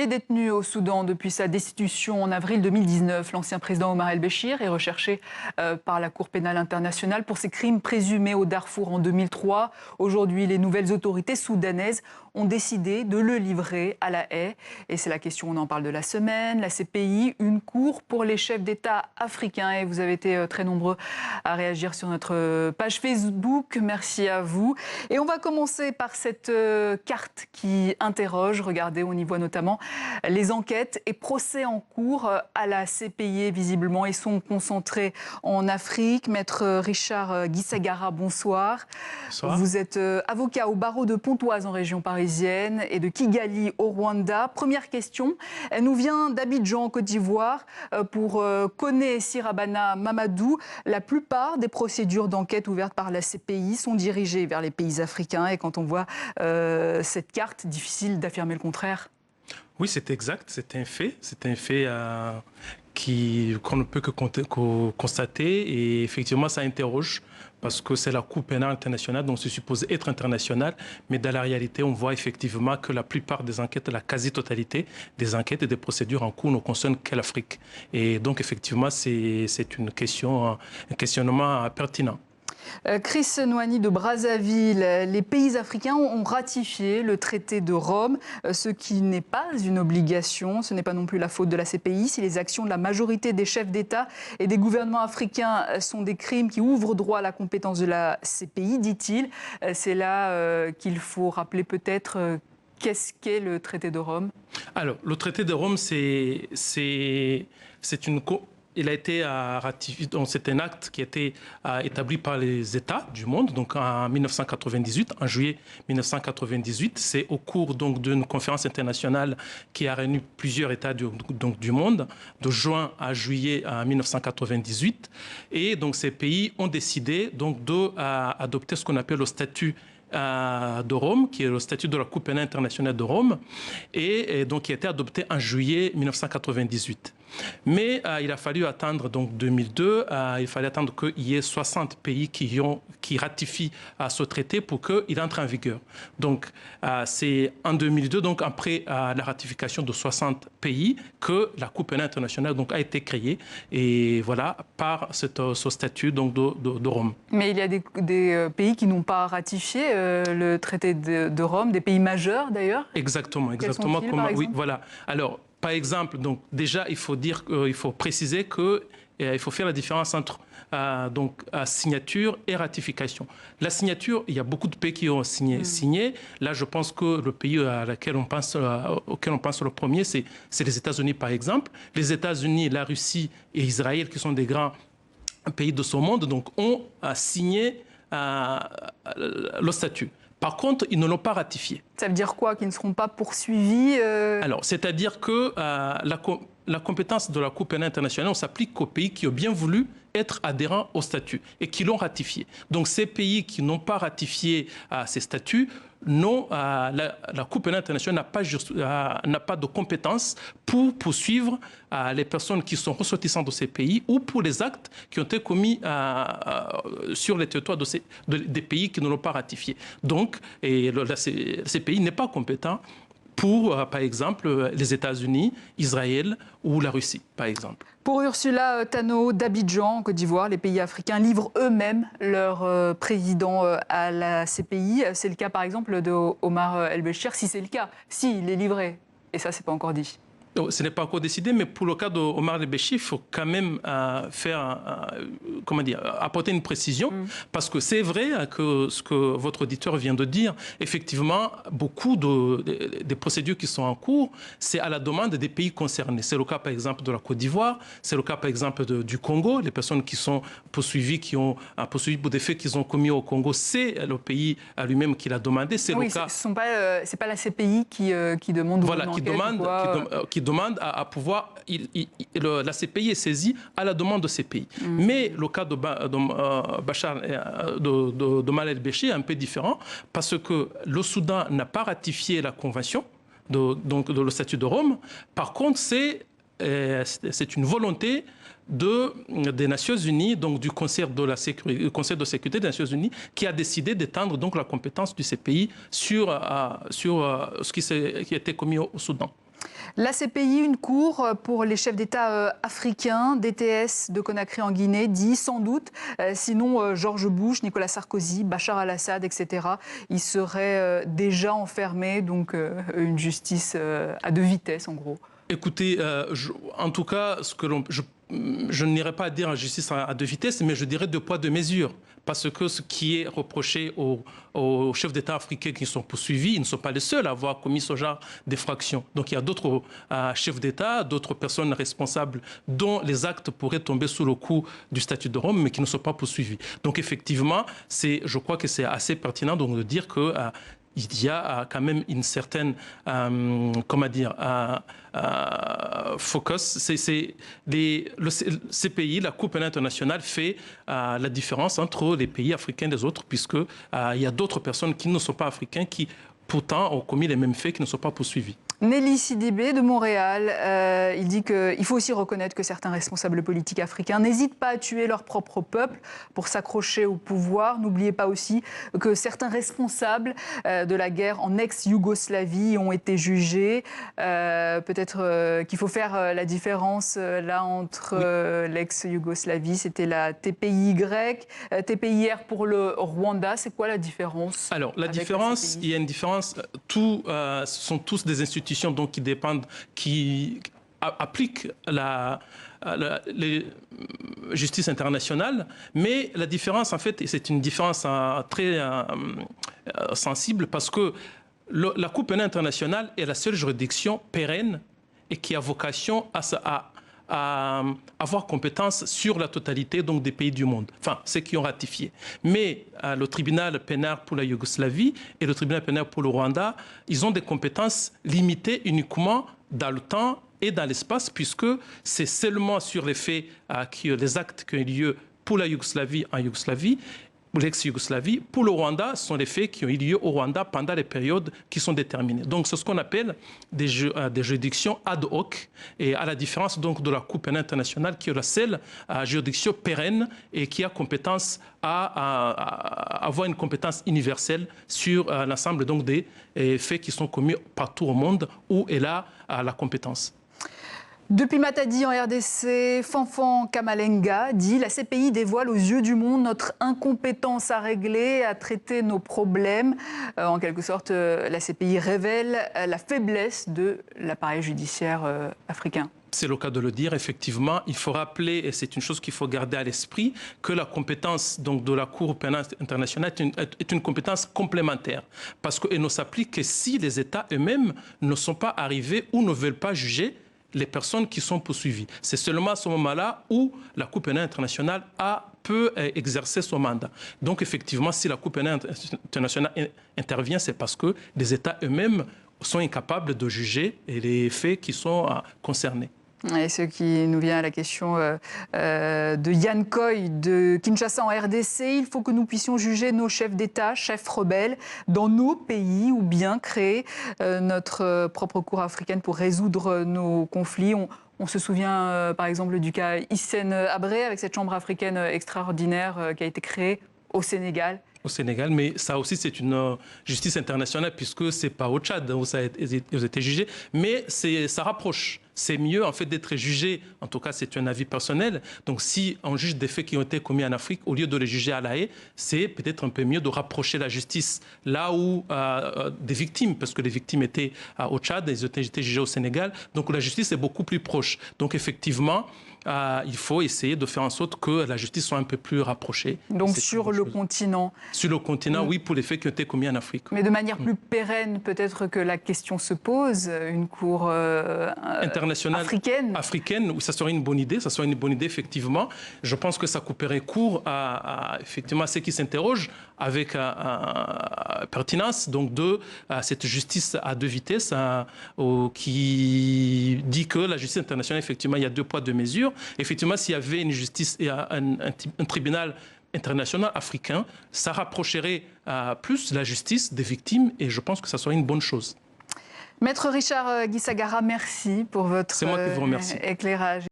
Il est détenu au Soudan depuis sa destitution en avril 2019. L'ancien président Omar el-Béchir est recherché par la Cour pénale internationale pour ses crimes présumés au Darfour en 2003. Aujourd'hui, les nouvelles autorités soudanaises ont décidé de le livrer à la haie. Et c'est la question, on en parle de la semaine. La CPI, une cour pour les chefs d'État africains. Et vous avez été très nombreux à réagir sur notre page Facebook. Merci à vous. Et on va commencer par cette carte qui interroge. Regardez, on y voit notamment les enquêtes et procès en cours à la CPI. Visiblement, ils sont concentrés en Afrique. Maître Richard Gisagara, bonsoir. Bonsoir. Vous êtes avocat au barreau de Pontoise en région parisienne et de Kigali au Rwanda. Première question, elle nous vient d'Abidjan en Côte d'Ivoire pour Koné Sirabana Mamadou. La plupart des procédures d'enquête ouvertes par la CPI sont dirigées vers les pays africains et quand on voit cette carte, difficile d'affirmer le contraire. Oui, c'est exact, c'est un fait qu'on ne peut que constater et effectivement ça interroge parce que c'est la Cour pénale internationale, donc c'est supposé être international, mais dans la réalité, on voit effectivement que la plupart des enquêtes, la quasi-totalité des enquêtes et des procédures en cours ne concernent que l'Afrique. Et donc effectivement, c'est un questionnement pertinent. Chris Nouani de Brazzaville, les pays africains ont ratifié le traité de Rome, ce qui n'est pas une obligation, ce n'est pas non plus la faute de la CPI. Si les actions de la majorité des chefs d'État et des gouvernements africains sont des crimes qui ouvrent droit à la compétence de la CPI, dit-il, c'est là qu'il faut rappeler peut-être qu'est-ce qu'est le traité de Rome. Alors, le traité de Rome, il a été ratifié, c'est un acte qui a été établi par les États du monde, donc en 1998, en juillet 1998. C'est au cours d'une conférence internationale qui a réuni plusieurs États du monde, de juin à juillet 1998. Et donc ces pays ont décidé d'adopter ce qu'on appelle le statut de Rome, qui est le statut de la Cour pénale internationale de Rome, et donc qui a été adopté en juillet 1998. Mais il a fallu attendre donc 2002, il fallait attendre qu'il y ait 60 pays qui ratifient ce traité pour qu'il entre en vigueur. Donc c'est en 2002, donc après la ratification de 60 pays, que la Cour pénale internationale donc, a été créée, et voilà, par ce statut donc, de Rome. Mais il y a des pays qui n'ont pas ratifié le traité de Rome, des pays majeurs d'ailleurs. Exactement. Oui, voilà. Alors, par exemple, donc déjà, il faut préciser qu'il faut faire la différence entre signature et ratification. La signature, il y a beaucoup de pays qui ont signé. Là, je pense que le pays auquel on pense le premier, c'est les États-Unis, par exemple. Les États-Unis, la Russie et Israël, qui sont des grands pays de ce monde, donc, ont signé le statut. Par contre, ils ne l'ont pas ratifié. Ça veut dire quoi? Qu'ils ne seront pas poursuivis Alors, c'est-à-dire que la compétence de la Cour pénale internationale, on s'applique aux pays qui ont bien voulu être adhérents au statut et qui l'ont ratifié. Donc, ces pays qui n'ont pas ratifié ces statuts, la Cour pénale internationale n'a pas de compétence pour poursuivre les personnes qui sont ressortissantes de ces pays ou pour les actes qui ont été commis sur les territoires des pays qui ne l'ont pas ratifié. Donc, ces pays n'est pas compétent pour, par exemple, les États-Unis, Israël ou la Russie, par exemple. Pour Ursula Tano d'Abidjan, en Côte d'Ivoire, les pays africains livrent eux-mêmes leur président à la CPI. C'est le cas, par exemple, de Omar el-Béchir. Si c'est le cas, s'il est livré, et ça, c'est pas encore dit. Ce n'est pas encore décidé, mais pour le cas d'Omar el-Béchir, il faut quand même apporter une précision, parce que c'est vrai que ce que votre auditeur vient de dire, effectivement, beaucoup des procédures qui sont en cours, c'est à la demande des pays concernés. C'est le cas, par exemple, de la Côte d'Ivoire, c'est le cas, par exemple, du Congo. Les personnes qui sont poursuivies, qui ont poursuivi pour des faits qu'ils ont commis au Congo, c'est le pays lui-même qui l'a demandé. C'est oui, le cas. C'est pas la CPI qui demande. Voilà, qui demande à pouvoir... la CPI est saisie à la demande de ces pays. Mais le cas de Omar el-Béchir est un peu différent parce que le Soudan n'a pas ratifié la convention, le statut de Rome. Par contre, c'est une volonté des Nations Unies, donc du Conseil de sécurité des Nations Unies, qui a décidé d'étendre donc la compétence de ces pays sur ce qui a été commis au Soudan. La CPI, une cour pour les chefs d'État africains, DTS de Conakry en Guinée, dit sans doute, sinon George Bush, Nicolas Sarkozy, Bachar al-Assad, etc., ils seraient déjà enfermés, donc une justice à deux vitesses en gros. Écoutez, en tout cas, je n'irai pas dire justice à deux vitesses, mais je dirais deux poids, deux mesures. Parce que ce qui est reproché aux chefs d'État africains qui sont poursuivis, ils ne sont pas les seuls à avoir commis ce genre d'infraction. Donc il y a d'autres chefs d'État, d'autres personnes responsables dont les actes pourraient tomber sous le coup du statut de Rome, mais qui ne sont pas poursuivis. Donc effectivement, je crois que c'est assez pertinent donc, de dire que... il y a quand même une certaine, comment dire, focus. Le CPI, la Cour pénale internationale, fait la différence entre les pays africains et les autres, puisqu'il y a d'autres personnes qui ne sont pas africains qui, pourtant, ont commis les mêmes faits qui ne sont pas poursuivis. Nelly Sidibé de Montréal, il dit qu'il faut aussi reconnaître que certains responsables politiques africains n'hésitent pas à tuer leur propre peuple pour s'accrocher au pouvoir. N'oubliez pas aussi que certains responsables de la guerre en ex-Yougoslavie ont été jugés. Peut-être qu'il faut faire la différence là entre l'ex-Yougoslavie, c'était la TPIY, TPIR pour le Rwanda. C'est quoi la différence? Alors, la différence, il y a une différence. Ce sont tous des institutions donc, qui appliquent la justice internationale, mais la différence, en fait, c'est une différence très sensible parce que la Cour pénale internationale est la seule juridiction pérenne et qui a vocation à avoir compétence sur la totalité donc, des pays du monde, enfin ceux qui ont ratifié. Mais le tribunal pénal pour la Yougoslavie et le tribunal pénal pour le Rwanda, ils ont des compétences limitées uniquement dans le temps et dans l'espace, puisque c'est seulement sur les faits, les actes qui ont eu lieu pour la Yougoslavie en Yougoslavie, l'ex-Yougoslavie. Pour le Rwanda, ce sont les faits qui ont eu lieu au Rwanda pendant les périodes qui sont déterminées. Donc, c'est ce qu'on appelle des juridictions ad hoc, et à la différence donc, de la Cour pénale internationale, qui est la seule juridiction pérenne et qui a compétence à avoir une compétence universelle sur l'ensemble donc, des faits qui sont commis partout au monde où elle a la compétence. Depuis Matadi en RDC, Fanfan Kamalenga dit « La CPI dévoile aux yeux du monde notre incompétence à régler, à traiter nos problèmes. » En quelque sorte, la CPI révèle la faiblesse de l'appareil judiciaire africain. C'est le cas de le dire, effectivement. Il faut rappeler, et c'est une chose qu'il faut garder à l'esprit, que la compétence donc, de la Cour pénale internationale est une compétence complémentaire. Parce qu'elle ne s'applique que si les États eux-mêmes ne sont pas arrivés ou ne veulent pas juger les personnes qui sont poursuivies. C'est seulement à ce moment-là où la Cour pénale internationale peut exercer son mandat. Donc, effectivement, si la Cour pénale internationale intervient, c'est parce que les États eux-mêmes sont incapables de juger les faits qui sont concernés. Et ce qui nous vient à la question de Yann Koy de Kinshasa en RDC, il faut que nous puissions juger nos chefs d'État, chefs rebelles, dans nos pays ou bien créer notre propre cour africaine pour résoudre nos conflits. On se souvient par exemple du cas Hissène Habré avec cette chambre africaine extraordinaire qui a été créée au Sénégal. Au Sénégal, mais ça aussi c'est une justice internationale puisque c'est pas au Tchad où ça a été jugé, mais ça rapproche. C'est mieux en fait d'être jugé, en tout cas c'est un avis personnel. Donc si on juge des faits qui ont été commis en Afrique, au lieu de les juger à La Haye, c'est peut-être un peu mieux de rapprocher la justice là où des victimes, parce que les victimes étaient au Tchad, elles ont été jugées au Sénégal, donc la justice est beaucoup plus proche. Donc effectivement, il faut essayer de faire en sorte que la justice soit un peu plus rapprochée. Donc sur le continent. Sur le continent, oui, pour les faits qui ont été commis en Afrique. Mais de manière plus pérenne, peut-être que la question se pose, une cour africaine, ça serait une bonne idée, effectivement. Je pense que ça couperait court effectivement, à ceux qui s'interrogent avec pertinence donc, de cette justice à deux vitesses qui dit que la justice internationale, effectivement, il y a deux poids, deux mesures. Effectivement, s'il y avait une justice et un tribunal international africain, ça rapprocherait plus la justice des victimes et je pense que ça serait une bonne chose. Maître Richard Gisagara, merci pour votre éclairage.